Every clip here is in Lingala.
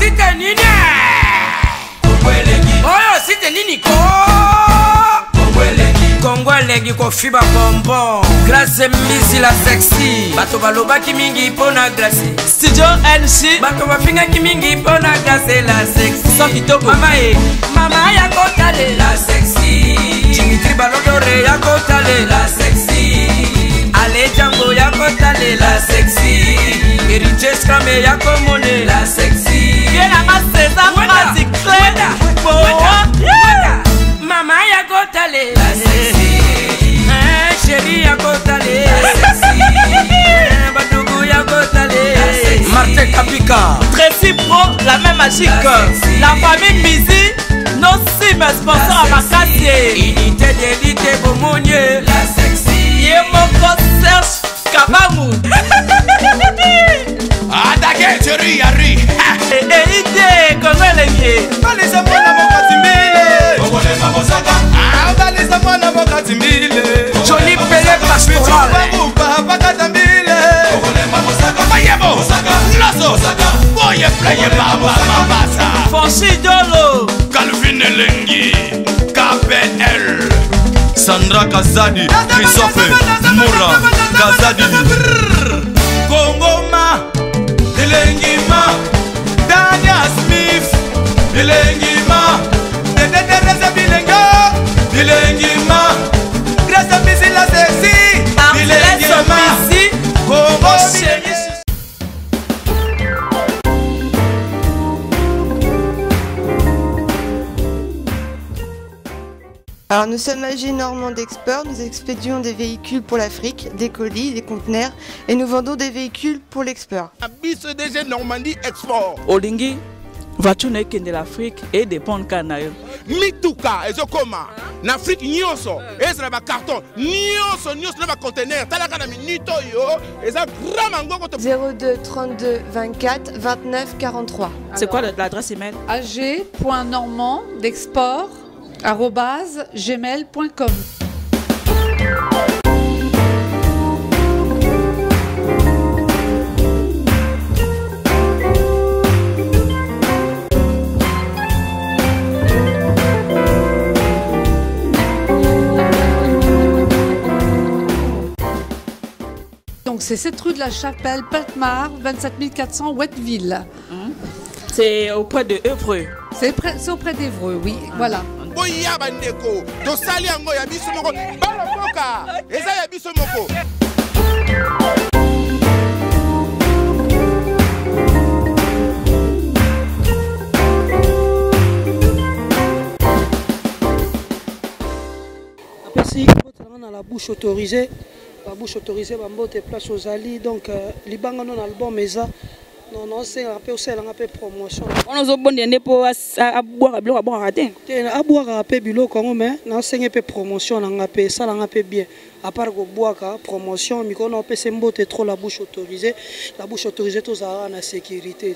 site nini oyo site nini ko Kongolegi ko fiba bonbon Grâce Mbizi la sexy bato balobaki mingi pona glace Studio NC bato bafingaki mingi pona glace la sexy so kitoko mama ya kotale la sexy Dimitri Balodore ya kotale la sexy Ale Django ya kotale la sexy Eriche Scrame ya komone la sexy Yena ma César Magic Mama ya kotale la sexy Chérie ya kotale la sexy Batougou ya kotale la sexy Martin Kapika Tracy Pro, la même magique la famille Mbizi, nos sim sponsors à Makassi Unité d'élite Bomonier la sexy Yemoko Serge Kabangu Adake Thierry Yari Ide Kongolegi Balisa mwana mokatimbile Kongole mamosaka Balisa mwana mokatimbile Johnny Pelé Pastoral Bakatambile Kongole mamosaka Mayebo Lazo Boye playe baba mabasa Fonchi Dolo Calvin Elengi KPL Sandra Kazadi Christophe Moura Kazadi Kongoma Elengima Dania Smith Elengima Teresa Bilenga Elengima Grâce Mbizi la sexy Elengima Kongo chérie. Alors nous sommes AG Normand Export, nous expédions des véhicules pour l'Afrique, des colis, des conteneurs et nous vendons des véhicules pour l'export. BCDG Normandie Export. Olingi, voiture de l'Afrique et des ponts canayo. Mituka, ezokoma. En Afrique, nyonso. Ezra ba carton. Nyonso na ba conteneur. Talaka na minito yo. Eza grand mango. 02 32 24 29 43. C'est quoi l'adresse email? ag.normand.export@gmail.com. Donc c'est cette rue de la Chapelle, Peltmar, 27 400 Ouetteville. C'est auprès de Évreux. C'est auprès d'Évreux, oui, voilà. Boya bandeko. Tosali yango ya biso moko. Balokoka. Eza ya biso moko. Merci. On a la bouche autorisée. La bouche autorisée, Bambote place aux alliés. Donc, Libanga non album Mesa. Non, non, c'est un peu promotion. On a besoin pour boire à rater. À boire à peu bilo comme mais non, c'est un peu promotion. On a peu ça, on a peu bien. À part que boire promotion, mais on a peu c'est trop la bouche autorisée. La bouche autorisée, tout ça en sécurité.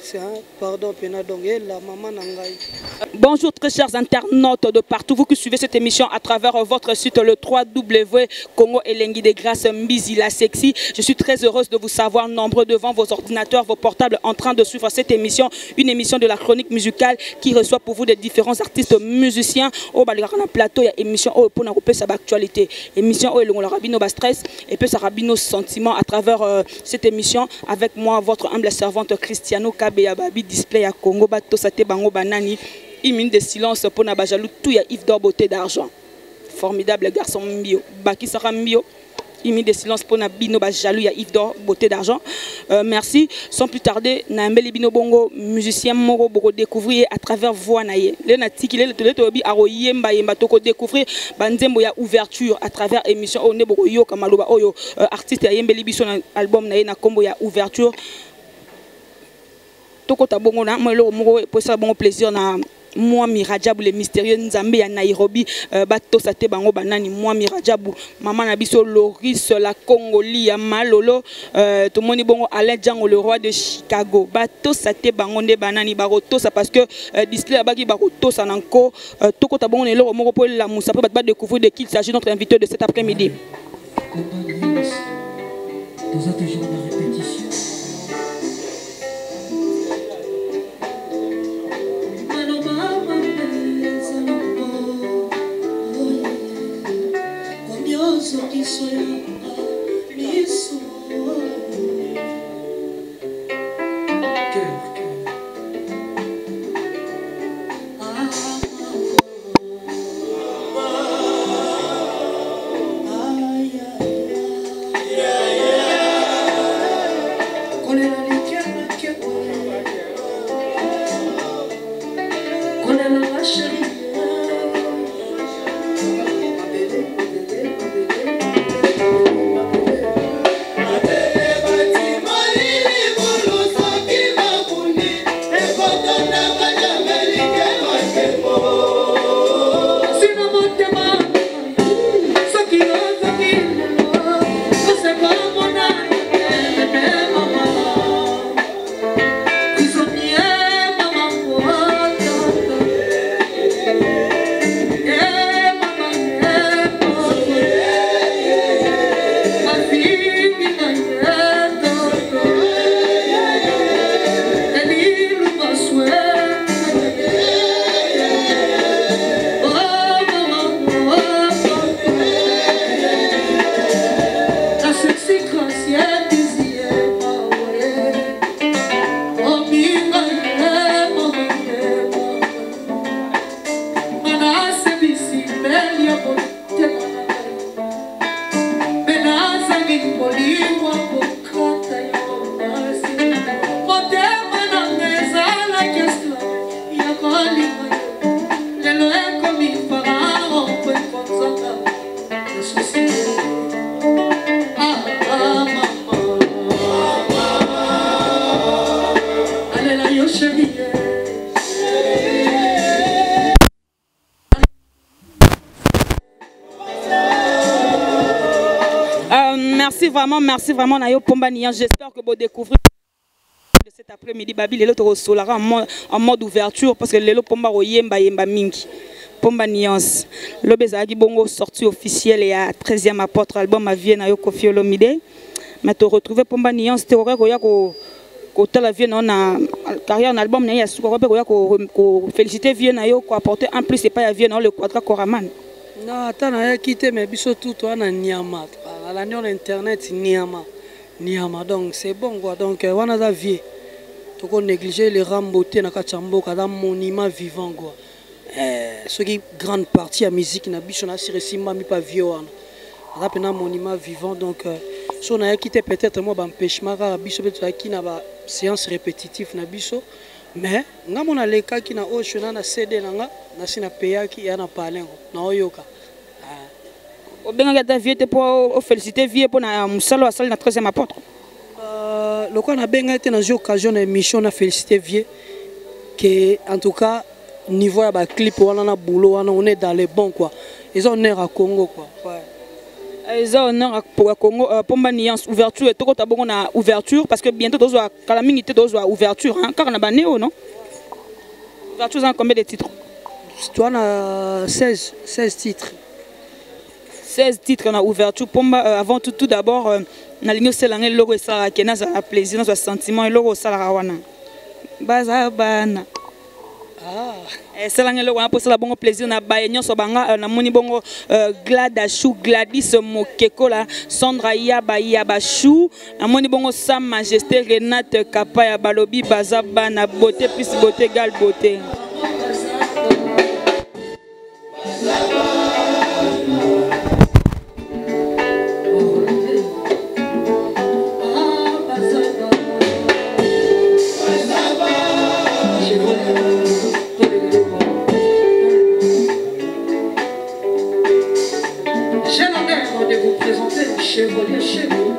Pardon, pena donc la maman n'engaille. Bonjour très chers internautes de partout, vous qui suivez cette émission à travers votre site le 3W Congo Elengi de Grâce Mbizi la sexy. Je suis très heureuse de vous savoir nombreux devant vos ordinateurs, vos portables en train de suivre cette émission, une émission de la chronique musicale qui reçoit pour vous des différents artistes musiciens. Au plateau, il y a émission pour nous couper sa actualité, émission où le rabino bas stress et puis ça rabino sentiment à travers cette émission avec moi votre humble servante Cristiano Kabeya Babi display à Congo bato sate bango banani. Une minute de silence pour Nabajalou, tout y a Yves d'or beauté d'argent. Formidable garçon Mbio. Baki Sara Mbio. Une minute de silence pour Nabino Bajalou, il y a Yves d'or beauté d'argent. Merci. Sans plus tarder, Nambeli Bino Bongo, musicien Moro, pour découvrir à travers voix naïe. Le Natiki, le Tobi, Aroyemba, Yemba, Toko découvrir, Banzembo, il y a ouverture à travers émission. On est beaucoup yo, Kamaloba, Oyo, artiste, Yembeli Bisson, album naïe, na combo, il y a ouverture. Toko Tabongo, na, moi, le Moro, pour ça, bon plaisir, na. Moi Mirajabu le mystérieux Nzambe ya Nairobi bato sate bango banani moi Mirajabu maman na biso Loris la Congoli ya Malolo tout moni bongo Alain Django le roi de Chicago bato sate bango nde banani baroto ça parce que display baki baroto ça nanko toko ta bongo ne lo moko pour la musa peut pas découvrir de qui il s'agit notre invité de cet après-midi. Merci vraiment Nayo Pomba Nian. J'espère que vous découvrez de cet après-midi Babi Lelo Toro Solara en mode ouverture parce que Lelo Pomba Oyemba Yemba Mingi. Pomba Nians. Le Bezagi Bongo sortie officielle et à 13e apôtre album à Vienne Nayo Kofi Olomide. Mais tu retrouves Pomba Nians, tu aurais que la Vienne on a carrière en album Naya Soukope ko féliciter Vienne Nayo ko apporter en plus c'est pas à Vienne le quadra Koraman. Non, attends, on a quitté mais biso tout on a Niama. À l'année internet Niama. Donc c'est bon quoi. Donc on a vie. Donc on néglige les rambotés na kachambo kada monument vivant quoi. Ce qui grande partie à musique na biso na siresimba mi pas vieux on a pena monument vivant donc si on a quitté peut-être moi empêchement car biso peut-être qui na ba séance répétitive na biso mais nga mona le cas qui na oshona na CD nanga na sina peya qui yana palengo na oyoka. Benga vie pour féliciter vie pour na musalo à salle na 13e apôtre. Le quoi na benga était dans une occasion d'émission na féliciter vie que en tout cas niveau ya ba clip on a boulot on est dans les bons quoi. Ils ont honneur à Congo quoi. Ouais. Ils ont honneur pour Congo Pomba Nians ouverture et tout ta bon na ouverture parce que bientôt dozo Kalaming était dozo ouverture hein car na ba néo non. Ouverture en combien de titres? Toi na 16 titres. 16 titres en ouverture. Pomba, avant tout d'abord, na ligne selangé logo ça qui n'a pas plaisir, n'a sentiment logo ça la wana. Baza bana. Selangé logo na posa la bon plaisir na bayenyo so banga na moni bongo Gladachou Gladys Mokeko la Sandra Yaba Chou na moni bongo Sa Majesté Renate Kapaya Balobi baza bana beauté plus beauté égale beauté. Chevalier chez vous,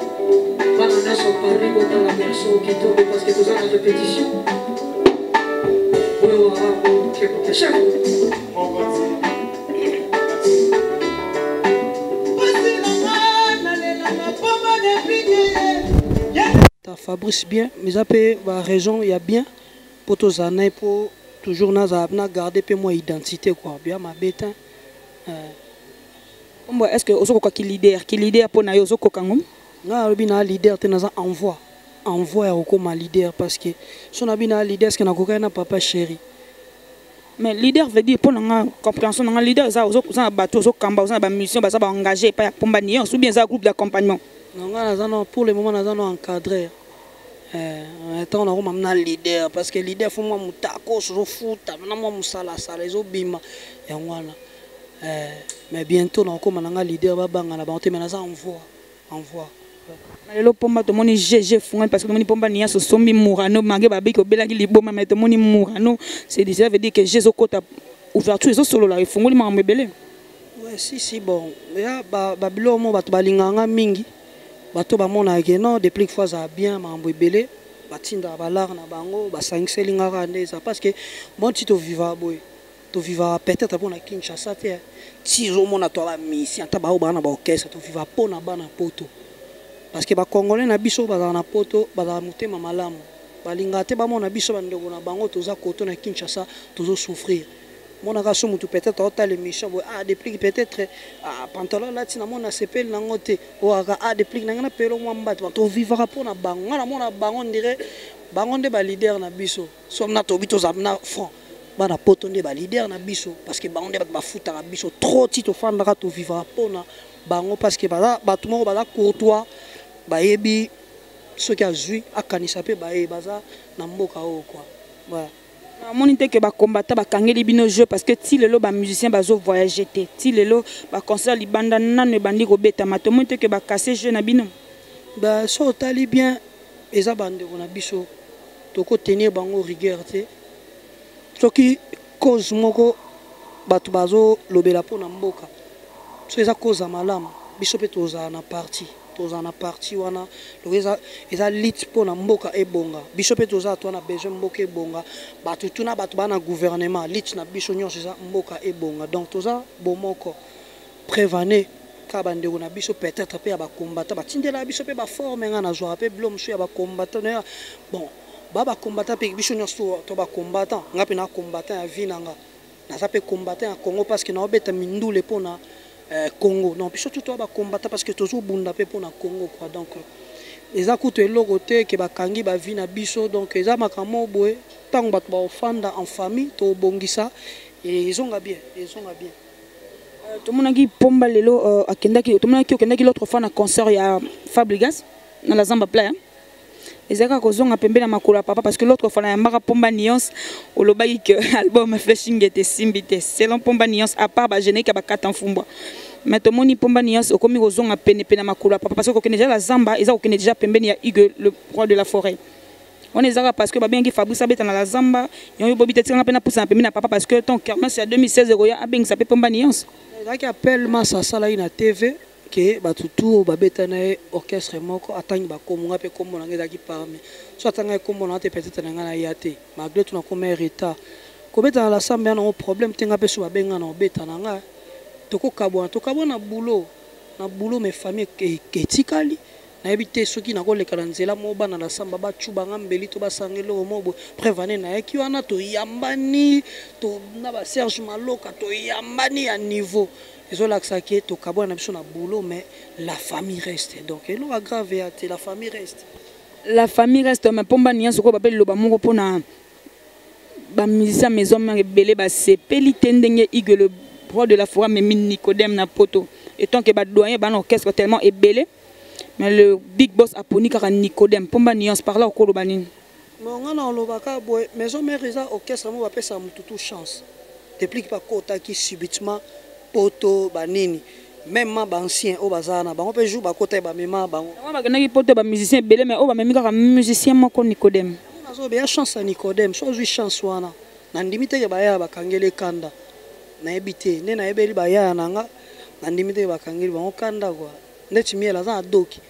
bananas sont paris dans la version qui tombe parce que vous avez la répétition. Fabrice bien, mais après la raison il y a bien pour tous années pour toujours garder moi identité quoi bien ma bête. Est-ce que vous avez qui leader pour na yozo kokangum? Non, le leader te naza envoie à leader parce que si on a bien leader, c'est que na papa chéri. Mais leader veut dire pour la compréhension, le leader ça vous avez bateau, vous avez une mission, vous avez engagé pas pour bannir ou bien ça groupe d'accompagnement. Non, pour le moment nous allons encadrer. Attends, on a un leader parce que leader faut moi mutako so foot, na moi musala sala zo bima et voilà. Mais bientôt on a un leader va banga na ba on te menace envoie. lelo pomba to moni GG funga parce que moni pomba nia so sombi mourano mange babi ko belaki liboma mais to moni mourano c'est déjà veut dire que Jésus kota ouverture so solo la ifungoli mambe belé. Ouais si bon ya babilo mo bato balinganga mingi bato bamona ke non depuis fois ça bien mambe belé batinda balar na bango ba sangiselinga kandeza parce que bon ti to viva boy to viva peut-être pour na Kinshasa te si zo mona to ba mission ta ba bana ba orchestre to viva pona bana poto parce que ba congolais na biso ba na poto ba mutema malamu balinga te ba mona biso ba ndeko na bango toza koto na Kinshasa tozo souffrir mona ka so mutu peut-être ota l'émission depuis peut-être pantalon là tina mona sepel na ngote o aka depuis na ngana pelo mwamba to vivra pona bango na mona bango ndire bango nde ba leader na biso somna to bito zamna front bana poto nde ba leader na biso parce que bango nde ba futa na biso trop tito fandaka to vivra pona bango parce que ba tout monde ba courtois ba yebi ce qui a joué à kanisa pe ba baza na mboka o quoi voilà. Moni te ke ba combattant ba kangeli bino jeu parce que ti lelo ba musicien bazo voyager te ti lelo ba concert libanda nanu bandi ko beta mato moni te ke ba casser jeu na bino ba so tali bien eza bande ko na biso to ko tenir bango rigueur te soki cause moko bato bazo lobela po na mboka so eza cause malamu biso pe toza na parti wana eza lit po na mboka ebonga biso pe toza to na besoin mboka ebonga bato tuna bato bana gouvernement lit na biso nyonso eza mboka ebonga donc toza bomoko prévaner ka bandeko na biso peut-être pe ya ba combattant batindela biso pe ba forme nga na joie pe blom so ya ba combattant bon ba combattant pe biso nyonso to ba combattant nga pe na combattant ya vie nanga na za pe combattant ya Congo parce que na obeta mindule po na Congo non puis surtout ba combattre parce que toujours bunda pe pour na Congo quoi donc les akuto eloko te ke bakangi ba vie na biso donc eza makamo boye tango bato ba ofanda en famille to bongisa et ils ont bien tout le monde qui pomba lelo akendaki tout le monde qui okendaki l'autre fois na concert ya Fabrigas na la Zamba Playa ezaka kozonga pembe na makolo papa parce que l'autre fois na yambaka pomba nuance olobaki que album flashing était simbité selon pomba nuance à part ba générique ba kata mfumbwa mais to moni pomba nuance okomi kozonga pene na makolo papa parce que okene déjà la Zamba eza okene déjà pembe ya Hugues le roi de la forêt on ezaka parce que ba bengi Fabrice abeta na la Zamba yo bobite tinga pena pousa pembe na papa parce que ton kermesse ya 2016 roya abengi sa pe pomba nuance ezaki appel massa sala ina TV que batutu babeta na orchestre moko atangi bakomunga pe komona ngezaki parmi so atanga komona te peut-être na ngana yate malgré tout na comme état kobeta na la samba na problème tenga pe so babenga na obeta na nga toko kabona boulot mes famille ke tikali na ebité soki na koleka na nzela mo bana la samba ba chuba ngambeli to basangelo mo prévaner na yaki wana to yambani to na ba Serge Maloka to yambani à niveau ils ont l'accès to kabona na biso na boulot mais la famille reste donc elo aggrave la famille reste mais pomba nia soko ba loba moko pona ba musicien maison mais belé ba sepeli tendenge Hugues le roi de la forêt mais Nicodème na poto et tant que ba doyen ba orchestre tellement est belé mais le big boss a poni car Nicodème pomba nuance par là au koloba nini mon ngana lobaka boy maison mère eza orchestre mo ba pesa mututu chance depuis pas kota qui subitement poto banini même ma ancien au bazana bango pe jour ba kota ba mema bango ba kanaki poto ba musicien belé mais o ba memi car musicien moko Nicodème nazo be chance à Nicodème so ju chance wana na ndimite ba ya ba kangele kanda na ebité ne na ebeli ba ya nanga na ndimite ba kangeli bango kanda quoi ndeti miela za doki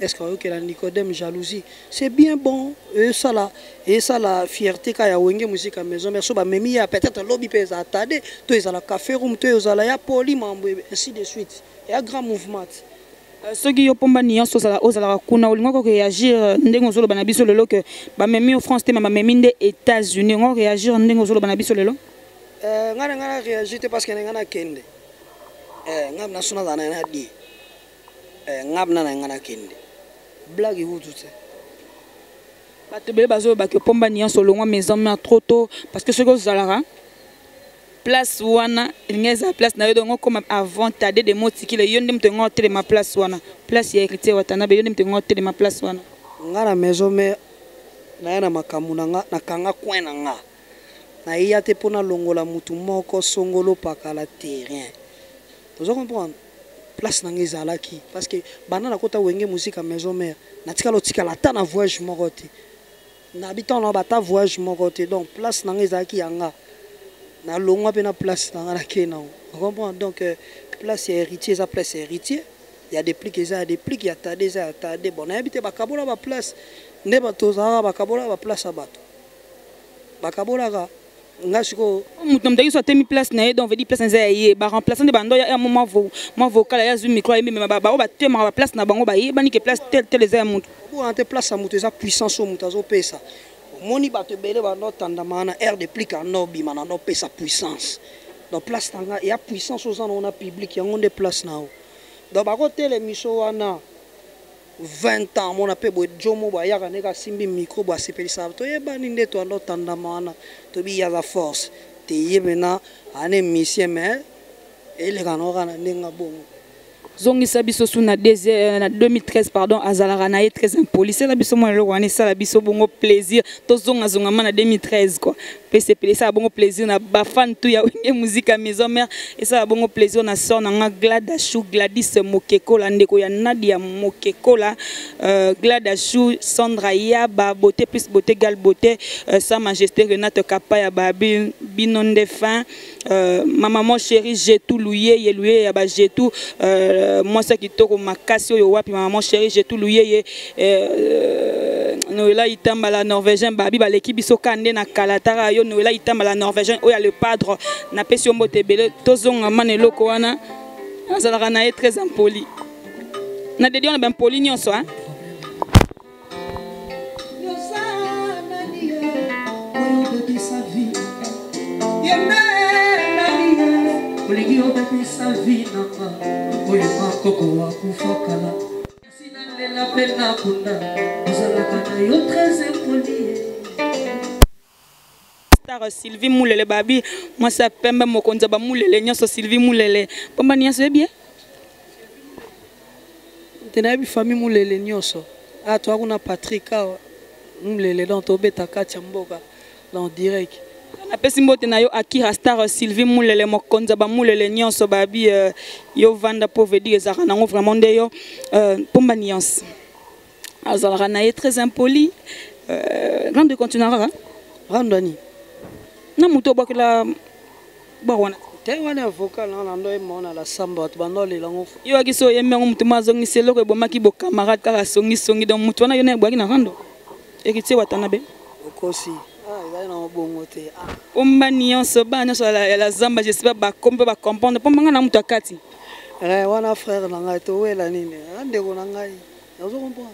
est-ce que la Nicodème jalousie c'est bien bon et ça la fierté quand ya wenge musique à maison mais so ba memi ya peut-être lobby pesa atade to ezala café room to ezala ya poli mambo ainsi de suite et un grand mouvement soki yo pomba nuance ozala kuna olingo ko réagir ndenge ozolo bana biso lelo que ba memi en France te ba memi nde États-Unis ngo réagir ndenge ozolo bana biso lelo ngana réagir parce que ngana kende ngam na sona na na di ngam na ngana kende blague ou tout ça bato bele bazo ba que pomba nuance olongwa maison mais trop tôt parce que ce que zalara place wana ngeza place na yo comme avant tade de motiki le yonde mtengo tele ma place wana place ya écriture watana be yonde mtengo tele ma place wana ngara maison mais na yana makamuna nga na kanga kwena nga na iya te pona longola mutu moko songolo pakala terrain vous comprenez place nanga ezalaki parce que banda nakota wenge musique à maison mère natika lotika la ta na voyage moko te na habitant na bata voyage moko te donc place nanga ezalaki yanga na longwa pe na place nanga na ke na comprendre donc place héritier ça place héritier il y a des plis qui ça des plis qui attendent ça attendent bon na habité bakabola ba place ne bato za bakabola ba place à bato bakabola ga ngashiko mutum daki so temi place na donc veut dire place na ye ba remplaçant de bando ya moment vocal ya zu micro et même ba ba tema ba place na bango ba ye bani que place tel les mutu pour ante place à mutu za puissance au mutu zo pesa moni bato belé ba no tanda mana air de pli ka no bi mana no pesa puissance donc place tanga ya puissance aux on a public ya ngonde place na donc ba ko tele miso wana 20 ans mon appel boy jomo ba yaka neka simbi micro ba sepelisa to yeba ninde to ando tanda mana to bi ya la force te yebena ane mission mais ele kanora na nenga bongo zongi sabiso suna 2013 pardon azalara na ye très impoli c'est la biso mo le wana ça la biso bongo plaisir to zonga zonga mana 2013 quoi PCP ça bongo plaisir na ba fan tout ya musique à maison mère et ça bongo plaisir na sort na Gladachou Gladys Mokeko la ndeko ya Nadia Mokeko la Gladachou Sandra Yaba beauté plus beauté gal beauté sa majesté Renate Kapaya babi binonde fin ma maman chérie j'ai tout loué ya ba j'ai tout moi ça qui toko makasi yo wapi maman chérie j'ai tout loué Noëlla itamba la norvégien babi ba l'équipe biso kande na kalatara yo Noëlla itamba la norvégien oya le padre na pesio mbotebele tozonga maneloko wana azalaka na ye très impoli na dedi on ben poli nyonso hein Star Sylvie Moulele babi moi ça pembe mokonza ba Moulele nyoso Sylvie Moulele pomba nyoso bien tenabi famille Moulele nyoso ah toi kuna Patrick Moulele dans tobeta katia mboka dans direct apesi mbote na yo Akira Star Sylvie Moulele mokonza ba Moulele nyonso babi yo vanda pour dire ezaka nango vraiment nde yo pomba nyonso azalaka na ye très impoli grande continuera randani na muto bakela bawana te wana vocal na ndo mona la samba to bandole lango yo akiso yemengo mutu mazongi selo ko bomaki bo camarade kala songi donc mutu wana yo na bwaki na rando ekiti watana be okosi ila na bongo te omba nyonso ba nyonso la zamba je sais pas ba kombe ba comprendre pomba na mutu akati wana frère na ngai to wela nini ndeko na ngai ozo comprendre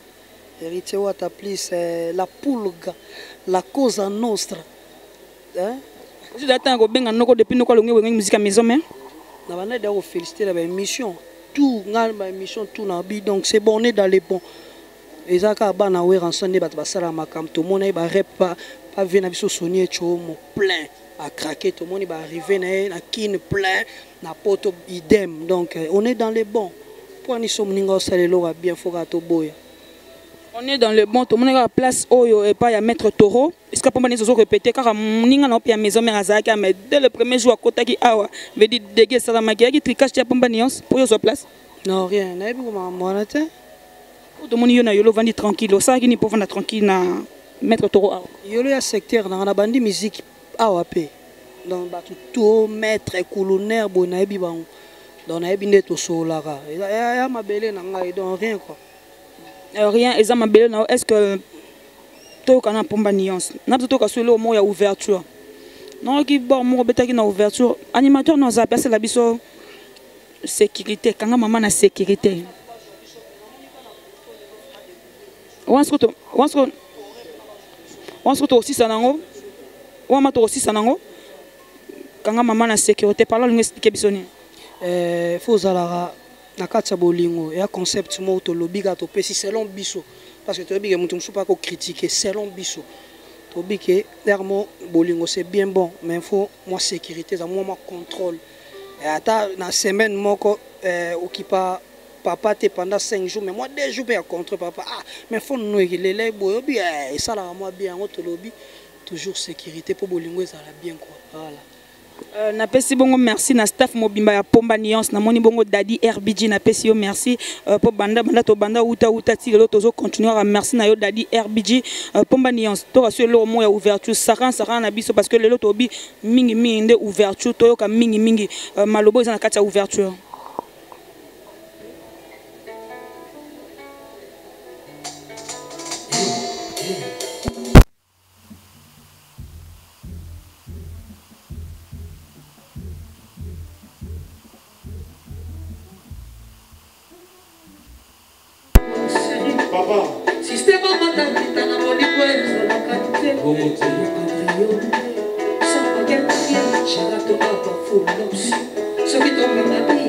héritier wata plus la pulga la cosa nostra hein je d'attendre ko benga noko depuis noko longue wengi musique à maison mais na bana de féliciter la mission tout ngal ba mission tout na bi donc c'est bon on est dans les bons ezaka bana we ransonné bat basala makam to mona ba rep pas venir biso sonnier chomo plein à craquer tout le monde va arriver na kin plein na poto idem donc on est dans les bons pour ni sommes ningo salelo va bien faut to boya on est dans le bon tout le monde a place oyo et pas ya mettre taureau est-ce que pomba nezo répéter car ninga na pia maison mère azaka mais dès le premier jour à kota ki awa veut dire déguer ça la magie qui tricage ya pomba nions pour yo sur place non rien na bi ko mona te tout le monde yo na yolo vandi tranquille ça qui ni pour vendre tranquille na mettre taureau awa yolo ya secteur na bandi musique awa pe donc ba tout maître colonel bona ebi bango donc na ebi ndeto solaka ya mabele na ngai donc rien quoi rien examen belle na est-ce que to kana pomba nuance na to ka solo mo ya ouverture non qui bon mo betaki na ouverture animateur nous a passé la biso sécurité kanga maman na sécurité once to aussi sanango on ma to aussi sanango kanga maman na sécurité parla lingue expliquer bisoni faut zalara na katsa bolingo ya concept mo to lobiga to pesi selon biso parce que to biga mutum pas ko critiquer selon biso to bike clairement bolingo c'est bien bon mais il faut moi sécurité ça moi contrôle et ata na semaine moko occupa papa te pendant 5 jours mais moi 2 jours à contre papa mais faut nous les boyo bien et ça là moi bien to lobi toujours sécurité pour bolingo ça là bien quoi voilà Na pesi bongo merci na staff mobimba ya Pomba Nuance na moni bongo Daddy RBG na pesi yo merci po banda to banda uta ti lelo tozo continuer à merci na yo Daddy RBG Pomba Nuance to rassure le mot ya ouverture saran na biso parce que lelo tobi mingi nde ouverture to yo ka mingi malobo za na kati ya ouverture. Système maternité dans la bonne école, la qualité. Sans baguette, j'ai la tomate en full loss. Ce qui tombe dans la vie.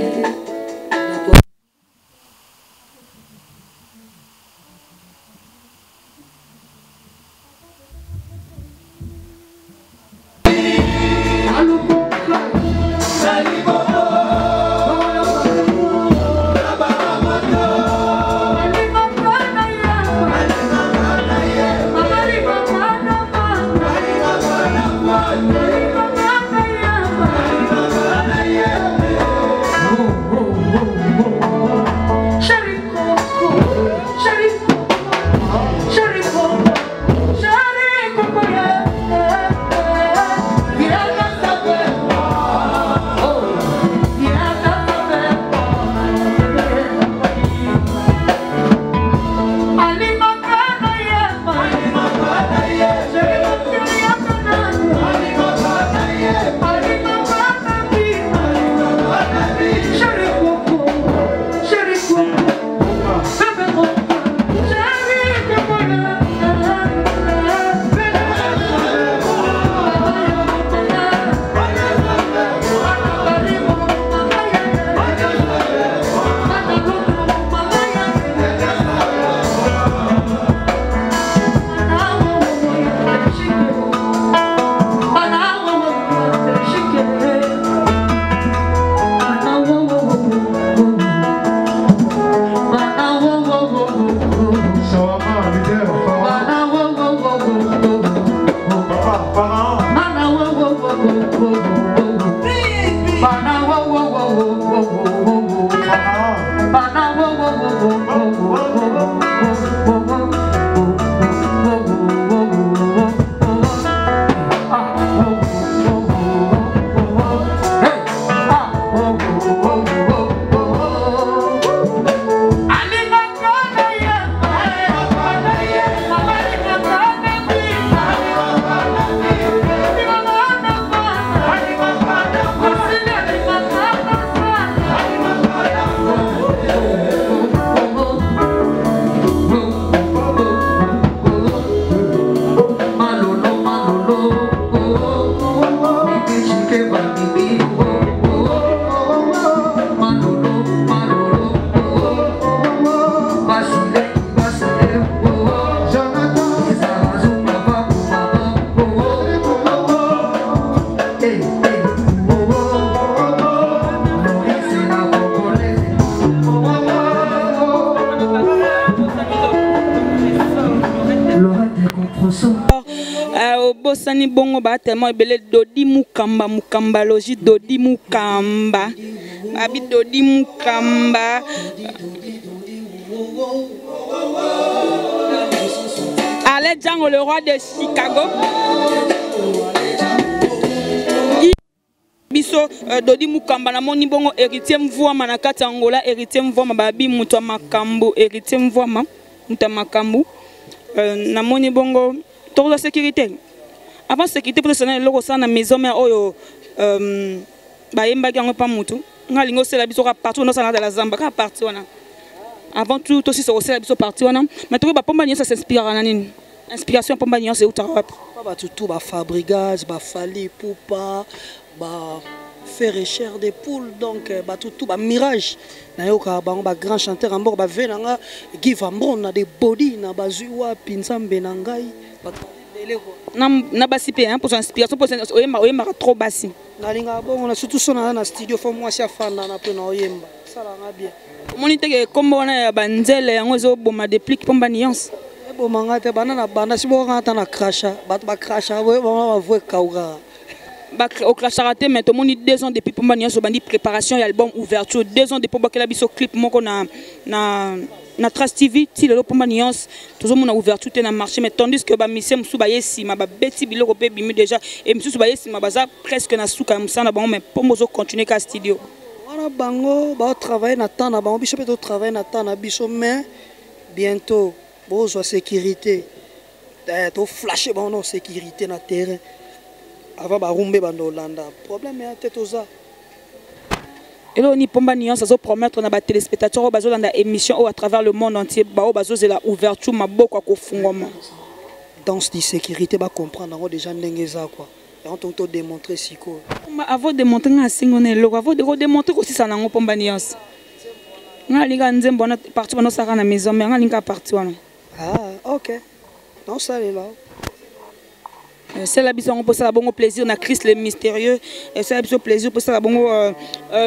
Bosani bongo ba tellement belé Dodi Mukamba Mukambalogie Dodi Mukamba abi Dodi Mukamba Allez Django le roi de Chicago biso Dodi Mukamba na moni bongo héritier mvoma na kati Angola héritier mvoma babi muto makambo héritier mvoma muto makambo na moni bongo tour de sécurité. Avant sécurité pour le logo ça na maison mais oyo ba yemba ki pas mutu ngalingo c'est la biso ka partout dans la la zamba ka parti wana avant tout aussi c'est la biso parti wana mais to ba Pomba Nuance ça s'inspire na nini inspiration Pomba Nuance c'est utarape ba tout ba fabricage ba fali poupa ba faire cher des poules donc ba tout ba mirage na yoka ba grand chanteur en bord ba venanga give ambon na des body na bazuwa pinzambe na ngai na basi pe hein pour son inspiration pour oyemba trop basi nalinga bon surtout sona na studio fo moi si afanda na pe na oyemba sala nga bien monite ke kombo na ya banzele yango zo boma déplique Pomba Nuance e boma ngate bana na banda si bo ngata na crasha bat ba crasha bo ba voe kauga au Kracharate, mais tout le monde 2 ans depuis pour moi, bandi préparation et album ouverture. 2 ans depuis pour que la biso clip, moi qu'on a na Trace TV, si le pour moi tout le monde a ouverture dans le marché, mais tandis que bah monsieur Moussoubaye si ma bêti bilo kopé bimu déjà et monsieur Moussoubaye si ma baza presque na souka msana bango mais pour moi continuer qu'à studio. Voilà bango, bah travailler na temps na bango, biso peut travailler na temps na biso mais bientôt besoin sécurité. To flasher bango sécurité na terrain. Avant ba rumbe bando Hollanda. Problème est tête aux a. Et là on y pomba nuance à promettre na ba téléspectateurs bazo landa émission à travers le monde entier ba bazo la ouverture maboko ko fungoma. Dans cette sécurité ba comprendre déjà ndengeza quoi. Et on tente démontrer siko. Avant de démontrer na singone lo avant de démontrer aussi ça nango pomba nuance. Nga linga nzembo na parti bano saka na maison mais nga linga parti wana. Ah OK. Non ça est là. C'est la biso pour ça bon plaisir na Christ le mystérieux et c'est la biso plaisir pour ça bon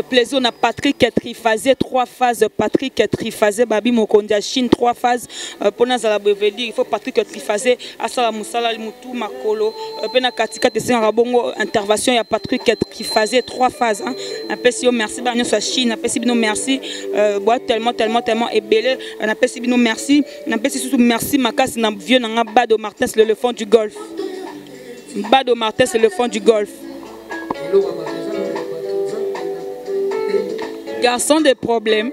plaisir na Patrick Trifazé 3 phases Patrick Trifazé babi mokondia Chine 3 phases pour na za la dire il faut Patrick Trifazé asala musala mutu makolo pena katika te senga bongo intervention ya Patrick Trifazé 3 phases hein apesi yo merci ba nyoso Chine apesi bino merci bois tellement et belé na apesi bino merci na apesi surtout merci makasi na vieux na Bado Martin le fond du golf. Bado Martin, c'est le fond du golf. Garçon de problème.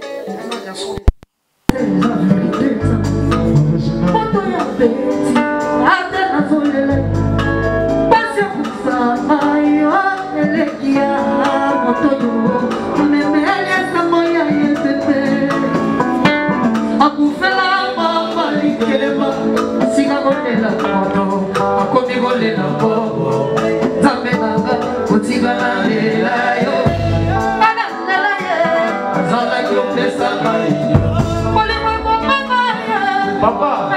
Papa.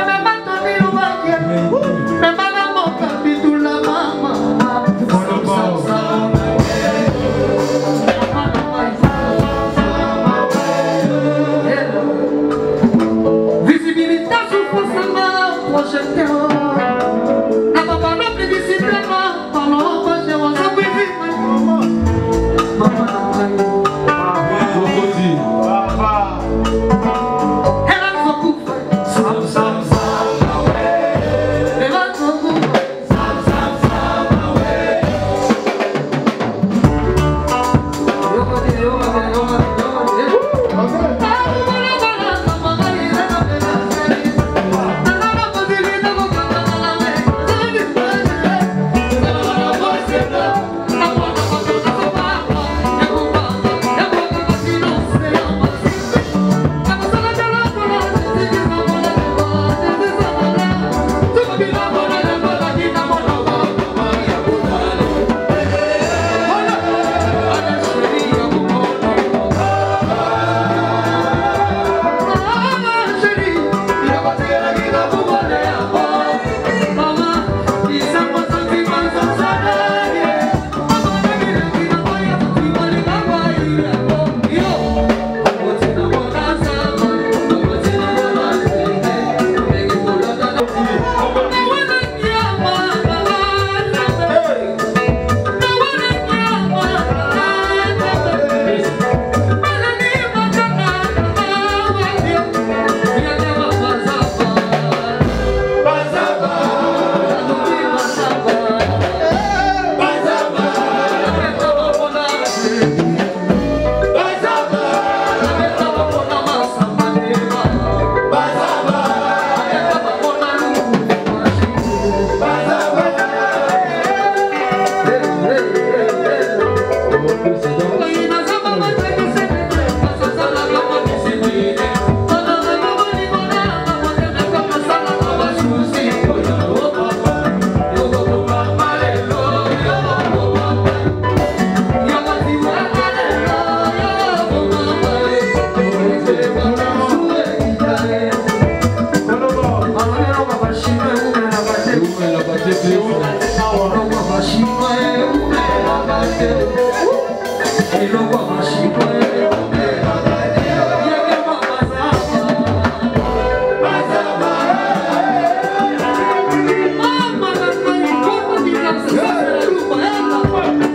Yeah.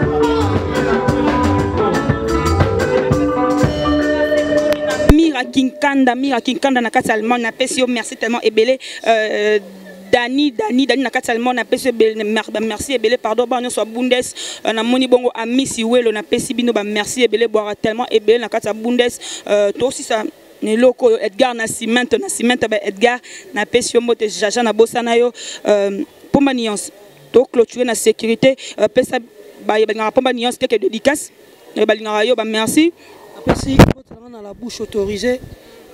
Kinkanda Mira Kinkanda na kati allemand na pesi yo merci tellement ebele Dani na kati allemand na pesi merci ebele pardon ba nyonso Bundes na moni bongo amisi welo na pesi bino ba merci ebele boira tellement ebele na kati Bundes to aussi ça ne loko Edgar na ciment ba Edgar na pesi yo mote jaja na bosana yo pomba nuance to clôturer na sécurité pesa ba yebanga pomba nuance quelque dédicace balinga yo ba merci apesi na la bouche autorisée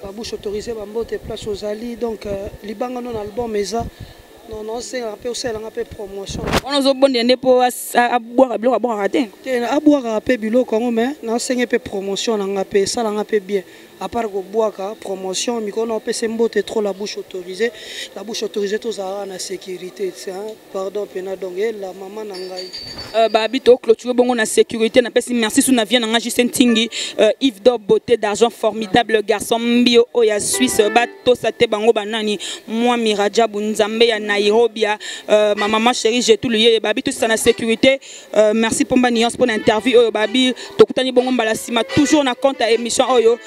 la bouche autorisée bambote place aux ali donc libanga non album eza non c'est un peu aussi un peu promotion on nous obonde pour à boire biloko bon raté à boire peu biloko mais na c'est un peu promotion na ngapé ça na ngapé bien à part go boaka promotion miko na pese mbote trop la bouche autorisée tous à la sécurité c'est pardon pena donc la maman na ngai babito clôturer bongo na sécurité na pese merci sous na vient na Justin Tingi Yves Do beauté d'argent formidable garçon mbio oya Suisse bato sate bango banani moi Miraja Bunzambe ya Nairobi ma maman chérie j'ai tout lié babito ça na sécurité merci pour ma nuance pour l'interview oyo babi tokutani bongo mbala sima toujours na compte à émission oyo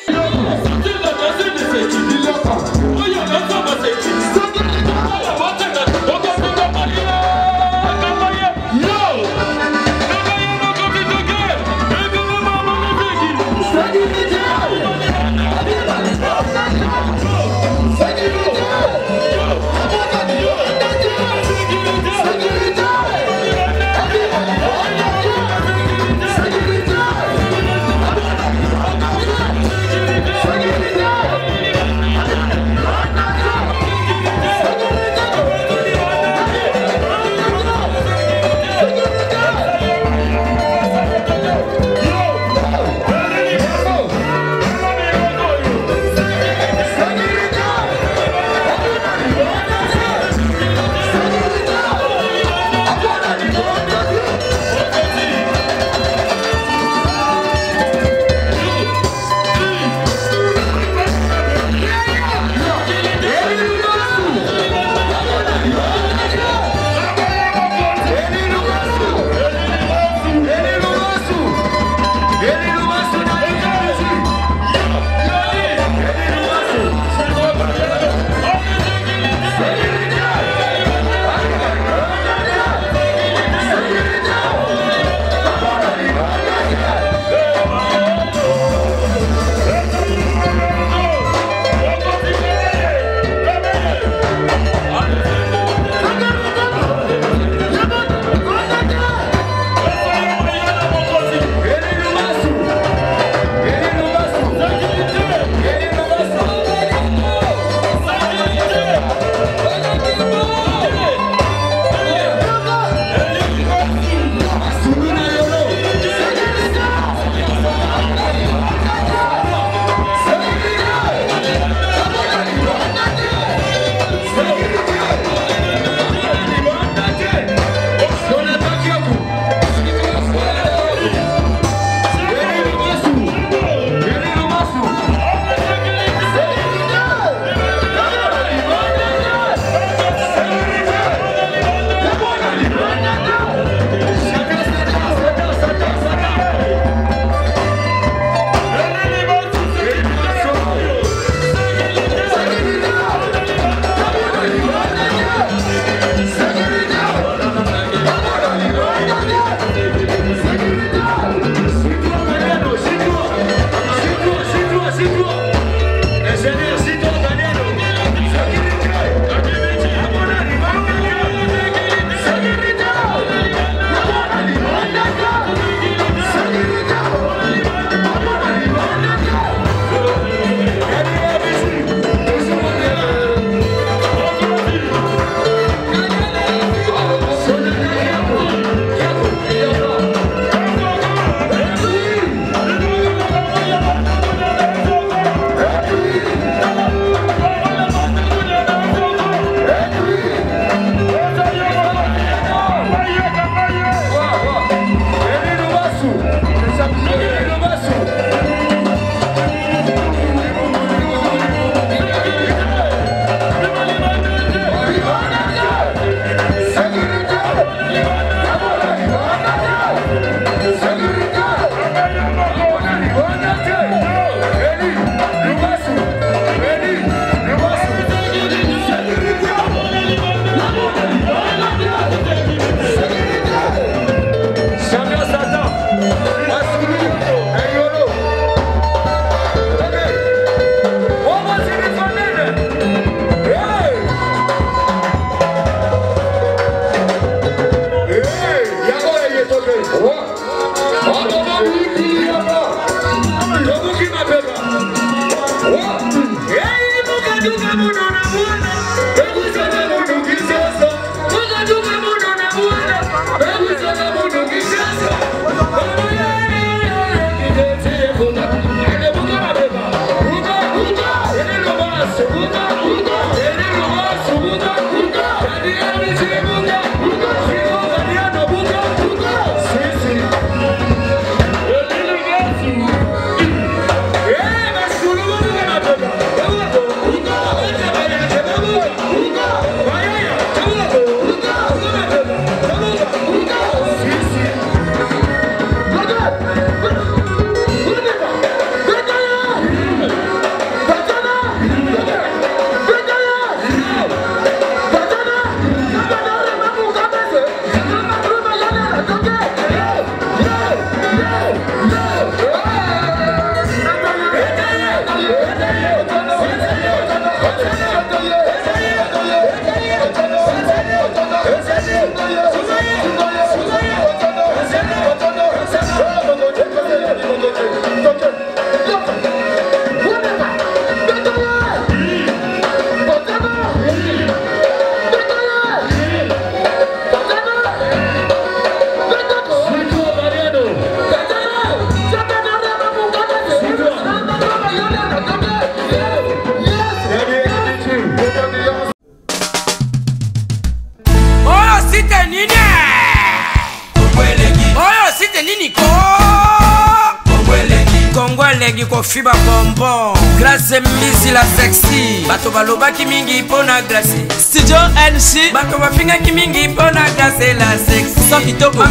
balingi kofiba bonbon. Grâce Mbizi la sexy. Bato balobaki mingi pona Gracie. Studio NC. Bato bafingaki mingi pona Gracie la sexy. Sans kitoko.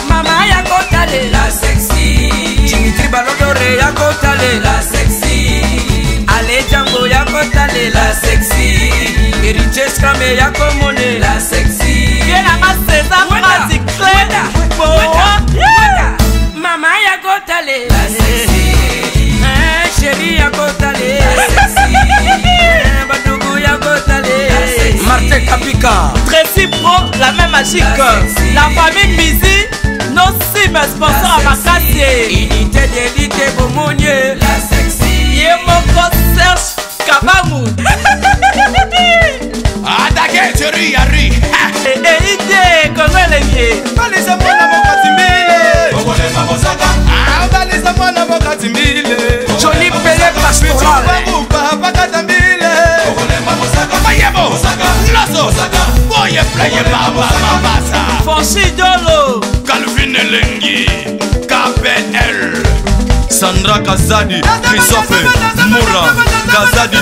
Mama ya kotale la sexy. Dimitri Balodore ya kotale la sexy. Ale Django ya kotale la sexy. Heritage Kame ya komone la sexy. Viens à César Mazi Clé. Mama ya kotale la sexy. Chérie ya kotale la sexy. Badougou ya kotale la sexy. Martin Kapika. Tracy Pro, la même magique. La famille Mbizi, nos cimes sponsors à Makassi. Unité d'élite Bomonye la sexy. Yemoko Serge Kabamou. Adage chérie yari. Ide Kongo Elengi. Balisa mwana mokati mbile. Kongole mabosaka. Balisa mwana mokati mbile. Johnny Pelé Pastoral. Bakata mbile. Kongole mabosaka. Mayebo. Loso. Boye pleye baba mabasa. Fonchi Dolo. Calvin Elengi. KPL. Sandra Kazadi. Christophe Moura. Kazadi.